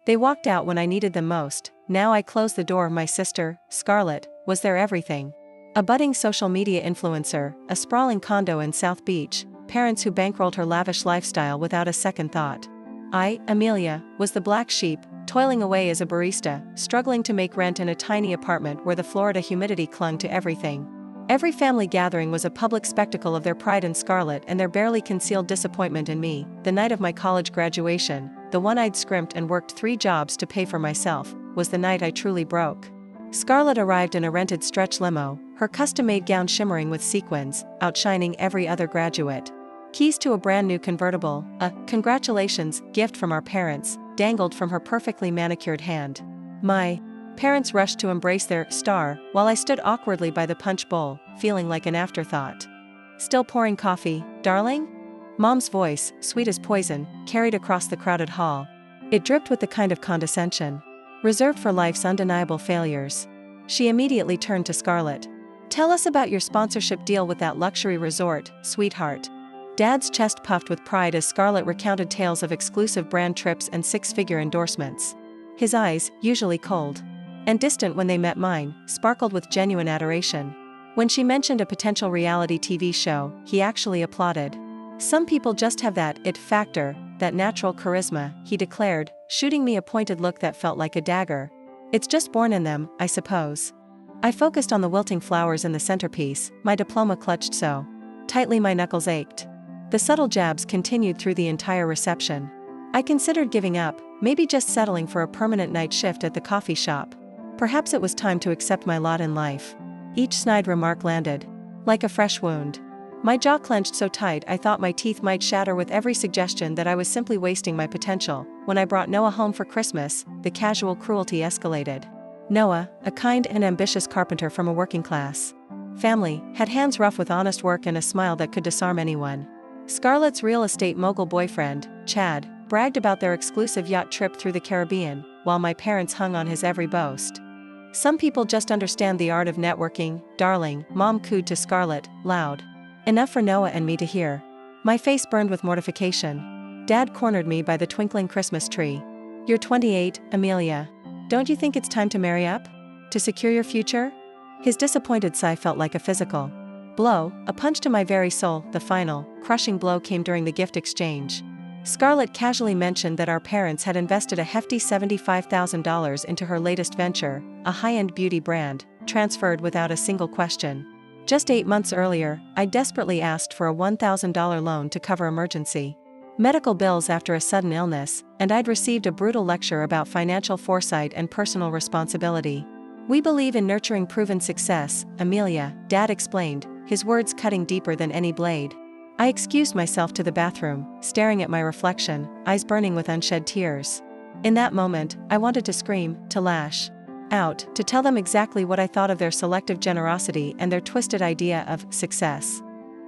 They walked out when I needed them most. Now I closed the door. My sister, Scarlett, was there everything. A budding social media influencer, a sprawling condo in South Beach, parents who bankrolled her lavish lifestyle without a second thought. I, Amelia, was the black sheep, toiling away as a barista, struggling to make rent in a tiny apartment where the Florida humidity clung to everything. Every family gathering was a public spectacle of their pride in Scarlett and their barely concealed disappointment in me. The night of my college graduation, the one I'd scrimped and worked 3 jobs to pay for myself, was the night I truly broke. Scarlett arrived in a rented stretch limo, her custom-made gown shimmering with sequins, outshining every other graduate. Keys to a brand new convertible, a "congratulations" gift from our parents, dangled from her perfectly manicured hand. My parents rushed to embrace their star, while I stood awkwardly by the punch bowl, feeling like an afterthought. "Still pouring coffee, darling?" Mom's voice, sweet as poison, carried across the crowded hall. It dripped with the kind of condescension reserved for life's undeniable failures. She immediately turned to Scarlett. "Tell us about your sponsorship deal with that luxury resort, sweetheart." Dad's chest puffed with pride as Scarlett recounted tales of exclusive brand trips and 6-figure endorsements. His eyes, usually cold and distant when they met mine, sparkled with genuine adoration. When she mentioned a potential reality TV show, he actually applauded. "Some people just have that it factor, that natural charisma," he declared, shooting me a pointed look that felt like a dagger. "It's just born in them, I suppose." I focused on the wilting flowers in the centerpiece, my diploma clutched so tightly my knuckles ached. The subtle jabs continued through the entire reception. I considered giving up, maybe just settling for a permanent night shift at the coffee shop. Perhaps it was time to accept my lot in life. Each snide remark landed like a fresh wound. My jaw clenched so tight I thought my teeth might shatter with every suggestion that I was simply wasting my potential. When I brought Noah home for Christmas, the casual cruelty escalated. Noah, a kind and ambitious carpenter from a working class family, had hands rough with honest work and a smile that could disarm anyone. Scarlett's real estate mogul boyfriend, Chad, bragged about their exclusive yacht trip through the Caribbean, while my parents hung on his every boast. "Some people just understand the art of networking, darling," Mom cooed to Scarlett, loud enough for Noah and me to hear. My face burned with mortification. Dad cornered me by the twinkling Christmas tree. "You're 28, Amelia. Don't you think it's time to marry up? To secure your future?" His disappointed sigh felt like a physical blow, a punch to my very soul. The final, crushing blow came during the gift exchange. Scarlett casually mentioned that our parents had invested a hefty $75,000 into her latest venture, a high-end beauty brand, transferred without a single question. Just 8 months earlier, I desperately asked for a $1,000 loan to cover emergency medical bills after a sudden illness, and I'd received a brutal lecture about financial foresight and personal responsibility. "We believe in nurturing proven success, Amelia," Dad explained, his words cutting deeper than any blade. I excused myself to the bathroom, staring at my reflection, eyes burning with unshed tears. In that moment, I wanted to scream, to lash out, to tell them exactly what I thought of their selective generosity and their twisted idea of success.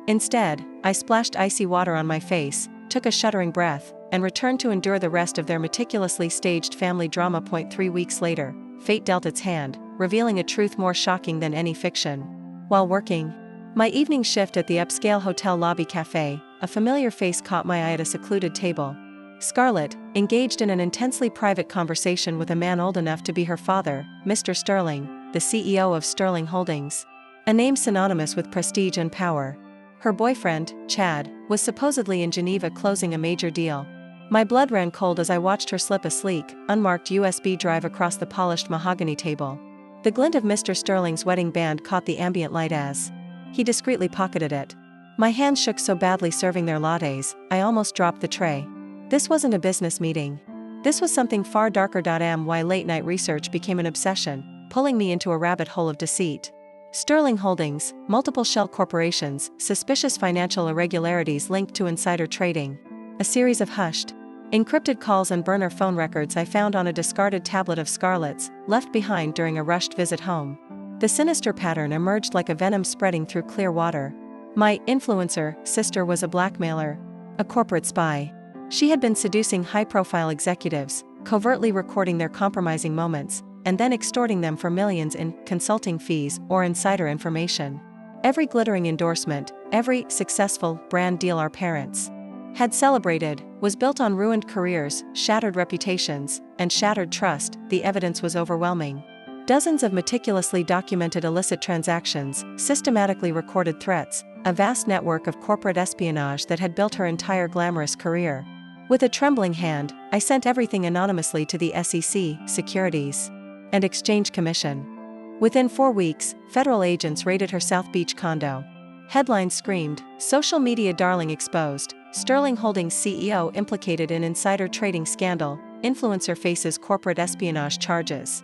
Instead, I splashed icy water on my face, took a shuddering breath, and returned to endure the rest of their meticulously staged family drama. 3 weeks later, fate dealt its hand, revealing a truth more shocking than any fiction. While working my evening shift at the upscale hotel lobby cafe, a familiar face caught my eye at a secluded table. Scarlett, engaged in an intensely private conversation with a man old enough to be her father, Mr. Sterling, the CEO of Sterling Holdings, a name synonymous with prestige and power. Her boyfriend, Chad, was supposedly in Geneva closing a major deal. My blood ran cold as I watched her slip a sleek, unmarked USB drive across the polished mahogany table. The glint of Mr. Sterling's wedding band caught the ambient light as he discreetly pocketed it. My hands shook so badly serving their lattes, I almost dropped the tray. This wasn't a business meeting. This was something far darker. My late-night research became an obsession, pulling me into a rabbit hole of deceit. Sterling Holdings, multiple shell corporations, suspicious financial irregularities linked to insider trading. A series of hushed, encrypted calls and burner phone records I found on a discarded tablet of Scarlett's, left behind during a rushed visit home. The sinister pattern emerged like a venom spreading through clear water. My influencer sister was a blackmailer, a corporate spy. She had been seducing high-profile executives, covertly recording their compromising moments, and then extorting them for millions in consulting fees or insider information. Every glittering endorsement, every successful brand deal our parents Had celebrated, was built on ruined careers, shattered reputations, and shattered trust. The evidence was overwhelming. Dozens of meticulously documented illicit transactions, systematically recorded threats, a vast network of corporate espionage that had built her entire glamorous career. With a trembling hand, I sent everything anonymously to the SEC, Securities and Exchange Commission. Within 4 weeks, federal agents raided her South Beach condo. Headlines screamed, "Social media darling exposed, Sterling Holdings CEO implicated in insider trading scandal, influencer faces corporate espionage charges."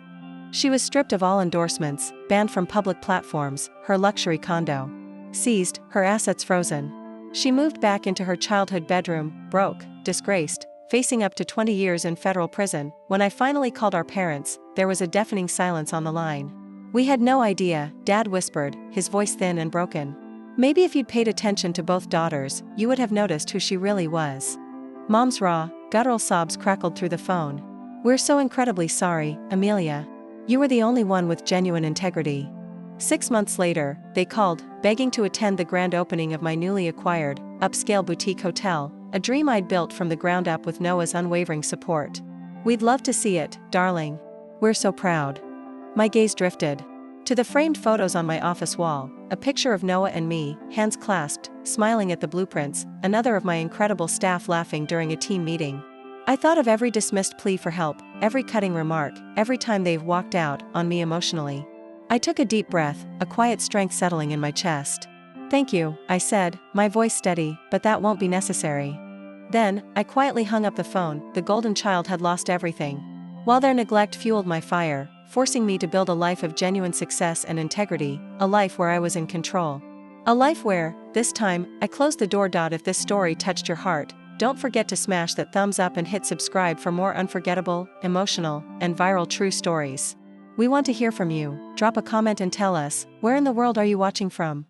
She was stripped of all endorsements, banned from public platforms, her luxury condo seized, her assets frozen. She moved back into her childhood bedroom, broke, disgraced, facing up to 20 years in federal prison. When I finally called our parents, there was a deafening silence on the line. "We had no idea," Dad whispered, his voice thin and broken. "Maybe if you'd paid attention to both daughters, you would have noticed who she really was." Mom's raw, guttural sobs crackled through the phone. "We're so incredibly sorry, Amelia. You were the only one with genuine integrity." 6 months later, they called, begging to attend the grand opening of my newly acquired, upscale boutique hotel, a dream I'd built from the ground up with Noah's unwavering support. "We'd love to see it, darling. We're so proud." My gaze drifted to the framed photos on my office wall, a picture of Noah and me, hands clasped, smiling at the blueprints, another of my incredible staff laughing during a team meeting. I thought of every dismissed plea for help, every cutting remark, every time they've walked out on me emotionally. I took a deep breath, a quiet strength settling in my chest. "Thank you," I said, my voice steady, "but that won't be necessary." Then, I quietly hung up the phone. The golden child had lost everything, while their neglect fueled my fire, forcing me to build a life of genuine success and integrity, a life where I was in control. A life where, this time, I closed the door. If this story touched your heart, don't forget to smash that thumbs up and hit subscribe for more unforgettable, emotional, and viral true stories. We want to hear from you. Drop a comment and tell us, where in the world are you watching from?